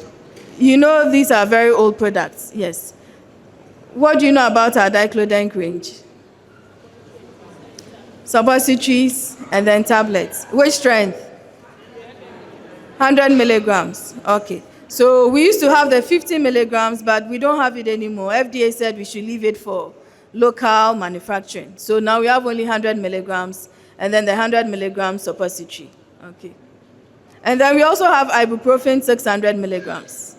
You know these are very old products. Yes. What do you know about our Diclodenc range? Suppositories and then tablets. Which strength? 100 milligrams. Okay. So we used to have the 50 milligrams, but we don't have it anymore. FDA said we should leave it for local manufacturing. So now we have only 100 milligrams, and then the 100 milligrams suppository. Okay. And then we also have ibuprofen 600 milligrams.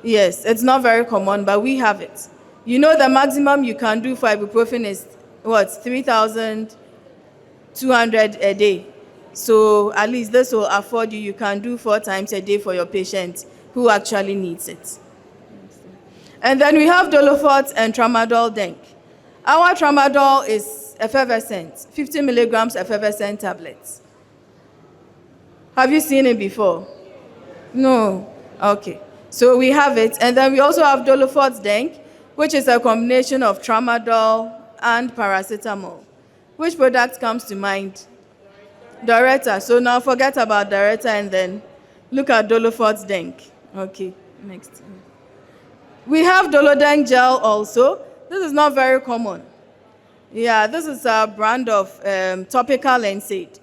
Yes, it's not very common, but we have it. You know the maximum you can do for ibuprofen is what? 3,200 a day. So at least this will afford you. You can do 4 times a day for your patient who actually needs it. And then we have Dolofort and Tramadol Denk. Our Tramadol is effervescent, 50 milligrams effervescent tablets. Have you seen it before? No. Okay. So we have it. And then we also have Dolofort Denk, which is a combination of Tramadol and paracetamol. Which product comes to mind? Doretta. So now forget about Doretta and then look at Dolofort Denk. Okay, next. We have Dolodenc gel also. This is not very common. Yeah, this is a brand of topical NSAID.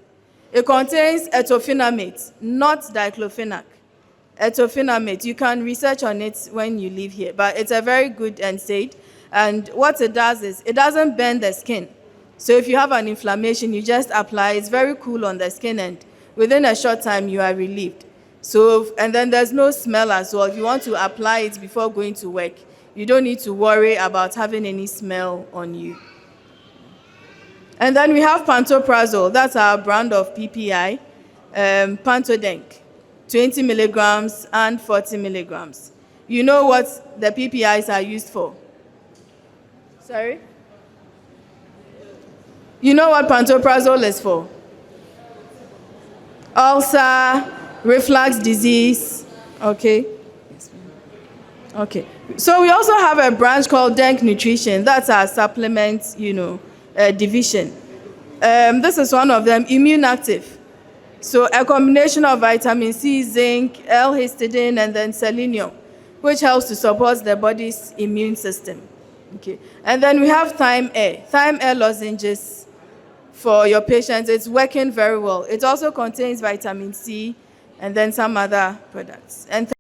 It contains etofenamate, not diclofenac. Etofenamate. You can research on it when you leave here, but it's a very good NSAID. And what it does is it doesn't burn the skin. So if you have an inflammation, you just apply. It's very cool on the skin, and within a short time, you are relieved. So, and then there's no smell as well. If you want to apply it before going to work, you don't need to worry about having any smell on you. And then we have Pantoprazole. That's our brand of PPI, Pantodenc, 20 milligrams and 40 milligrams. You know what the PPIs are used for? Sorry? You know what Pantoprazole is for? Ulcer, reflux disease. Okay. Okay. So we also have a branch called Denk Nutrition. That's our supplement, division. This is one of them, immune active. So a combination of vitamin C, zinc, L-histidine, and then selenium, which helps to support the body's immune system. Okay. And then we have Thyme Air. Thyme Air lozenges for your patients. It's working very well. It also contains vitamin C and then some other products. And